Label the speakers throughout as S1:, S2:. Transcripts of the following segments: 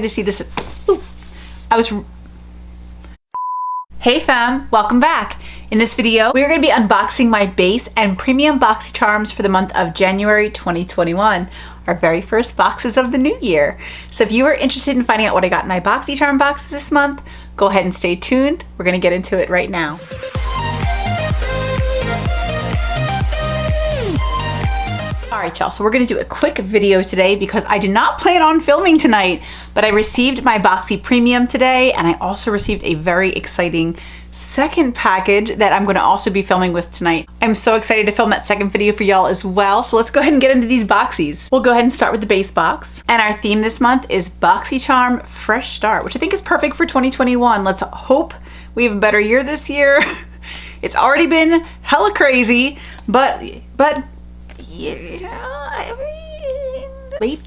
S1: to see this. Ooh, Hey fam, welcome back. In this video, we're going to be unboxing my base and premium BoxyCharms for the month of January 2021, our very first boxes of the new year. So if you are interested in finding out what I got in my BoxyCharm boxes this month, go ahead and stay tuned. We're going to get into it right now. Alright y'all, so we're going to do a quick video today because I did not plan on filming tonight, but I received my Boxy Premium today, and I also received a very exciting second package that I'm going to also be filming with tonight. I'm so excited to film that second video for y'all as well, so let's go ahead and get into these boxies. We'll go ahead and start with the base box, and our theme this month is BoxyCharm Fresh Start, which I think is perfect for 2021. Let's hope we have a better year this year. It's already been hella crazy, but yeah, I mean,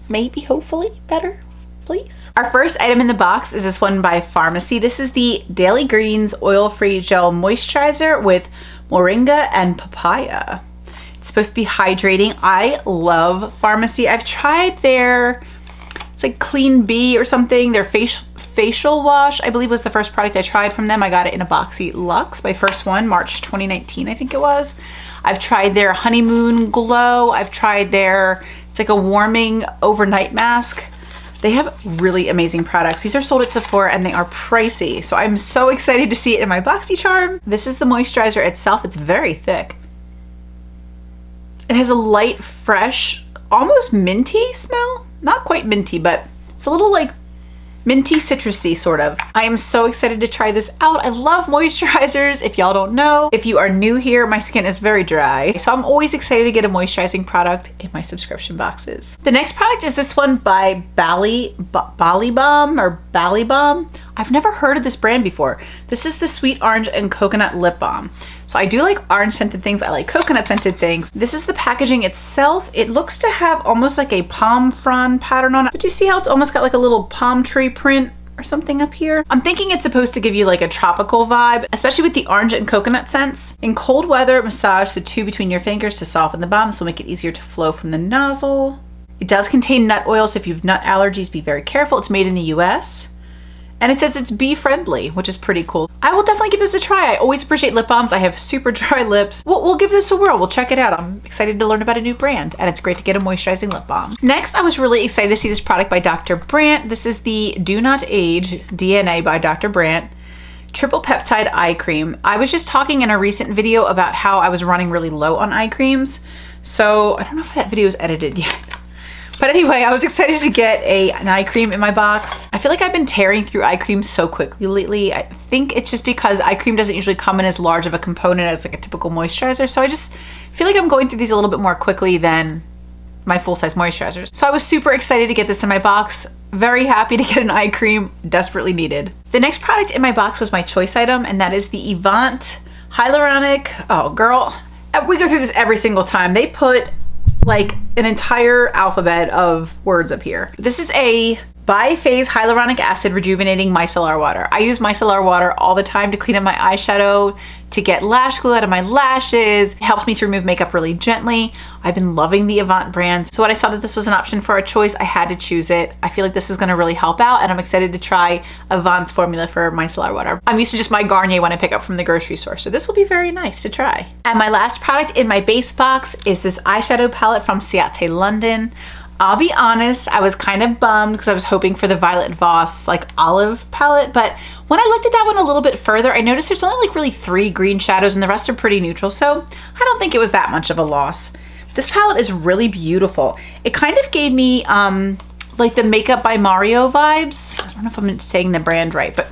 S1: maybe, hopefully better, please. Our first item in the box is this one by Farmacy. This is the Daily Greens Oil-Free Gel Moisturizer with Moringa and Papaya. It's supposed to be hydrating. I love Farmacy. I've tried their, it's like Clean Bee or something, their facial wash, I believe was the first product I tried from them. I got it in a Boxy Luxe, my first one, March 2019, I think it was. I've tried their Honeymoon Glow. I've tried their, it's like a warming overnight mask. They have really amazing products. These are sold at Sephora and they are pricey. So I'm so excited to see it in my BoxyCharm. This is the moisturizer itself. It's very thick. It has a light, fresh, almost minty smell. Not quite minty, but it's a little like minty citrusy sort of. I am so excited to try this out. I love moisturizers, if y'all don't know. If you are new here, my skin is very dry, so I'm always excited to get a moisturizing product in my subscription boxes. The next product is this one by Bali Balm or Bali Balm. I've never heard of this brand before. This is the Sweet Orange and Coconut Lip Balm. So I do like orange scented things. I like coconut scented things. This is the packaging itself. It looks to have almost like a palm frond pattern on it. But you see how it's almost got like a little palm tree print or something up here? I'm thinking it's supposed to give you like a tropical vibe, especially with the orange and coconut scents. In cold weather, massage the two between your fingers to soften the balm. This will make it easier to flow from the nozzle. It does contain nut oil, so if you have nut allergies, be very careful. It's made in the US. And it says it's bee friendly, which is pretty cool. I will definitely give this a try. I always appreciate lip balms. I have super dry lips. We'll give this a whirl. We'll check it out. I'm excited to learn about a new brand, and it's great to get a moisturizing lip balm. Next, I was really excited to see this product by Dr. Brandt. This is the Do Not Age DNA by Dr. Brandt Triple Peptide Eye Cream. I was just talking in a recent video about how I was running really low on eye creams. So I don't know if that video is edited yet. But anyway, I was excited to get an eye cream in my box. I feel like I've been tearing through eye cream so quickly lately. I think it's just because eye cream doesn't usually come in as large of a component as like a typical moisturizer. So I just feel like I'm going through these a little bit more quickly than my full-size moisturizers. So I was super excited to get this in my box. Very happy to get an eye cream, desperately needed. The next product in my box was my choice item, and that is the Avant Hyaluronic. Oh girl, we go through this every single time. They put like an entire alphabet of words up here. This is a bi-phase hyaluronic acid rejuvenating micellar water. I use micellar water all the time to clean up my eyeshadow, to get lash glue out of my lashes. It helps me to remove makeup really gently. I've been loving the Avant brand. So when I saw that this was an option for a choice, I had to choose it. I feel like this is gonna really help out, and I'm excited to try Avant's formula for micellar water. I'm used to just my Garnier when I pick up from the grocery store, so this will be very nice to try. And my last product in my base box is this eyeshadow palette from Ciate London. I'll be honest, I was kind of bummed because I was hoping for the Violet Voss like olive palette, but when I looked at that one a little bit further, I noticed there's only like really 3 green shadows and the rest are pretty neutral, so I don't think it was that much of a loss. This palette is really beautiful. It kind of gave me like the Makeup by Mario vibes. I don't know if I'm saying the brand right, but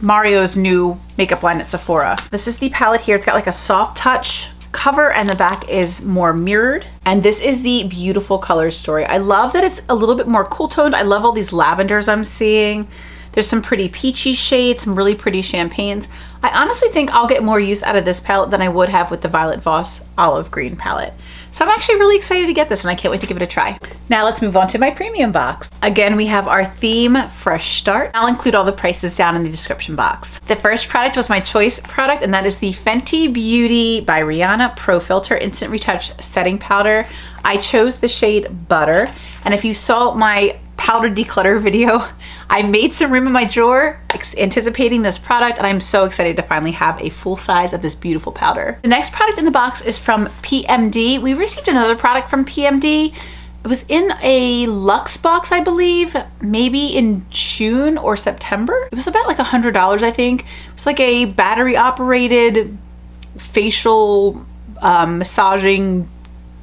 S1: Mario's new makeup line at Sephora. This is the palette here. It's got like a soft touch cover and the back is more mirrored, and this is the beautiful color story. I love that it's a little bit more cool toned. I love all these lavenders I'm seeing. There's some pretty peachy shades, some really pretty champagnes. I honestly think I'll get more use out of this palette than I would have with the Violet Voss olive green palette. So I'm actually really excited to get this and I can't wait to give it a try. Now let's move on to my premium box. Again, we have our theme, Fresh Start. I'll include all the prices down in the description box. The first product was my choice product, and that is the Fenty Beauty by Rihanna Pro-Filt'r Instant Retouch Setting Powder. I chose the shade Butter, and if you saw my powder declutter video. I made some room in my drawer anticipating this product, and I'm so excited to finally have a full size of this beautiful powder. The next product in the box is from PMD. We received another product from PMD. It was in a Luxe box, I believe, maybe in June or September. It was about like $100, I think. It was like a battery operated facial massaging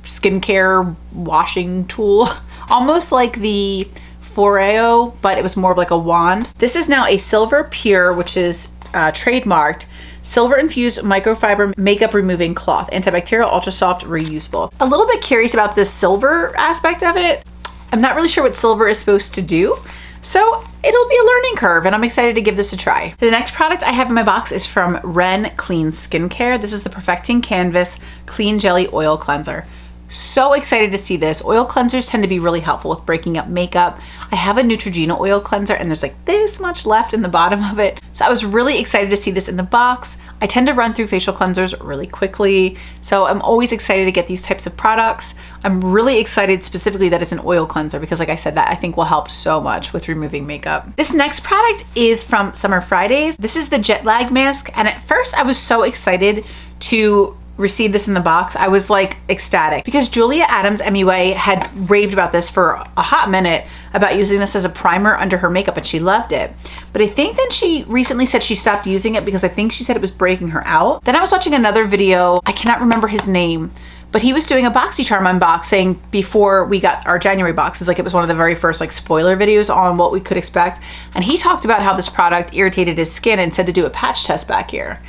S1: skincare washing tool, almost like the Foreo, but it was more of like a wand. This is now a SilverPure, which is trademarked, silver infused microfiber makeup removing cloth, antibacterial, ultra soft, reusable. A little bit curious about this silver aspect of it. I'm not really sure what silver is supposed to do, so it'll be a learning curve, and I'm excited to give this a try. The next product I have in my box is from Ren Clean Skincare. This is the Perfecting Canvas Clean Jelly Oil Cleanser. So excited to see this. Oil cleansers tend to be really helpful with breaking up makeup. I have a Neutrogena oil cleanser, and there's like this much left in the bottom of it. So I was really excited to see this in the box. I tend to run through facial cleansers really quickly, so I'm always excited to get these types of products. I'm really excited specifically that it's an oil cleanser because, like I said, that I think will help so much with removing makeup. This next product is from Summer Fridays. This is the Jet Lag Mask, and at first I was so excited to receive this in the box. I was like ecstatic because Julia Adams MUA had raved about this for a hot minute about using this as a primer under her makeup, and she loved it. But I think then she recently said she stopped using it because I think she said it was breaking her out. Then I was watching another video, I cannot remember his name, but he was doing a BoxyCharm unboxing before we got our January boxes. Like, it was one of the very first like spoiler videos on what we could expect. And he talked about how this product irritated his skin and said to do a patch test back here.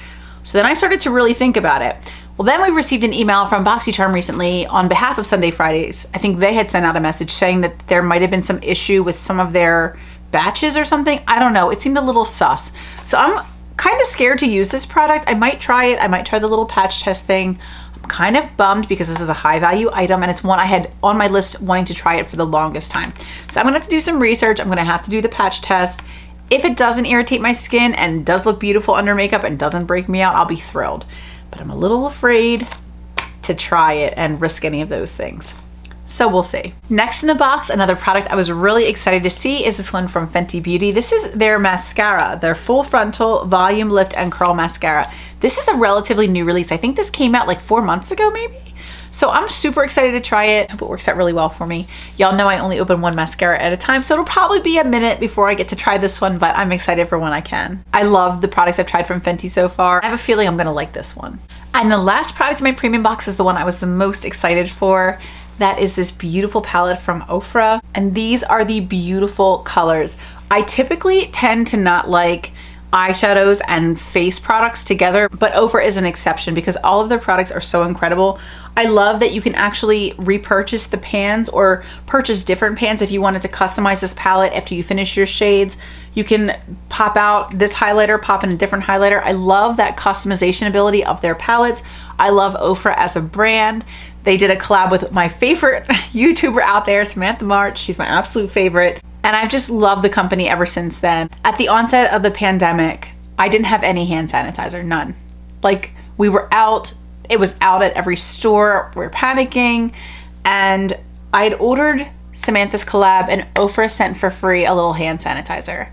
S1: So then I started to really think about it. Well, then we received an email from BoxyCharm recently on behalf of Sunday Fridays. I think they had sent out a message saying that there might have been some issue with some of their batches or something. I don't know. It seemed a little sus. So I'm kind of scared to use this product. I might try it. I might try the little patch test thing. I'm kind of bummed because this is a high value item, and it's one I had on my list wanting to try it for the longest time. So I'm gonna have to do some research. I'm gonna have to do the patch test. If it doesn't irritate my skin and does look beautiful under makeup and doesn't break me out, I'll be thrilled. But I'm a little afraid to try it and risk any of those things. So we'll see. Next in the box, another product I was really excited to see is this one from Fenty Beauty. This is their mascara, their Full Frontal Volume Lift and Curl Mascara. This is a relatively new release. I think this came out like 4 months ago maybe. So I'm super excited to try it. I hope it works out really well for me. Y'all know I only open one mascara at a time, so it'll probably be a minute before I get to try this one, but I'm excited for when I can. I love the products I've tried from Fenty so far. I have a feeling I'm gonna like this one. And the last product in my premium box is the one I was the most excited for. That is this beautiful palette from OFRA. And these are the beautiful colors. I typically tend to not like eyeshadows and face products together, but OFRA is an exception because all of their products are so incredible. I love that you can actually repurchase the pans or purchase different pans if you wanted to customize this palette after you finish your shades. You can pop out this highlighter, pop in a different highlighter. I love that customization ability of their palettes. I love OFRA as a brand. They did a collab with my favorite YouTuber out there, Samantha March. She's my absolute favorite. And I've just loved the company ever since then. At the onset of the pandemic, I didn't have any hand sanitizer, none. Like, we were out, it was out at every store, we were panicking, and I had ordered Samantha's collab, and OFRA sent for free a little hand sanitizer.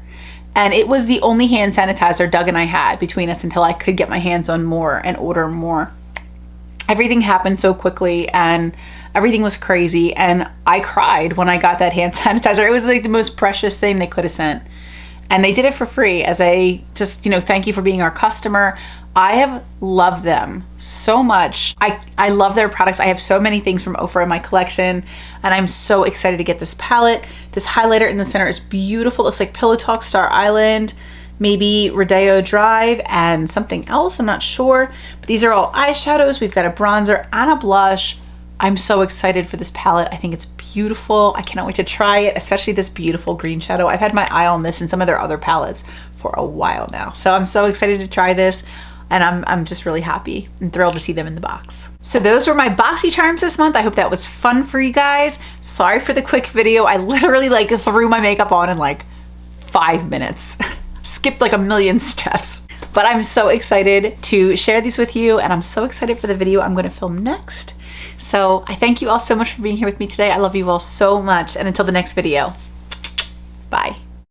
S1: And it was the only hand sanitizer Doug and I had between us until I could get my hands on more and order more. Everything happened so quickly and everything was crazy, and I cried when I got that hand sanitizer. It was like the most precious thing they could have sent. And they did it for free as a just, thank you for being our customer. I have loved them so much. I love their products. I have so many things from OFRA in my collection, and I'm so excited to get this palette. This highlighter in the center is beautiful. It looks like Pillow Talk, Star Island, maybe Rodeo Drive, and something else, I'm not sure. But these are all eyeshadows. We've got a bronzer and a blush. I'm so excited for this palette. I think it's beautiful. I cannot wait to try it, especially this beautiful green shadow. I've had my eye on this and some of their other palettes for a while now. So I'm so excited to try this, and I'm just really happy and thrilled to see them in the box. So those were my BoxyCharms this month. I hope that was fun for you guys. Sorry for the quick video. I literally threw my makeup on in like 5 minutes. Skipped like a million steps. But I'm so excited to share these with you, and I'm so excited for the video I'm gonna film next. So I thank you all so much for being here with me today. I love you all so much, and until the next video, Bye.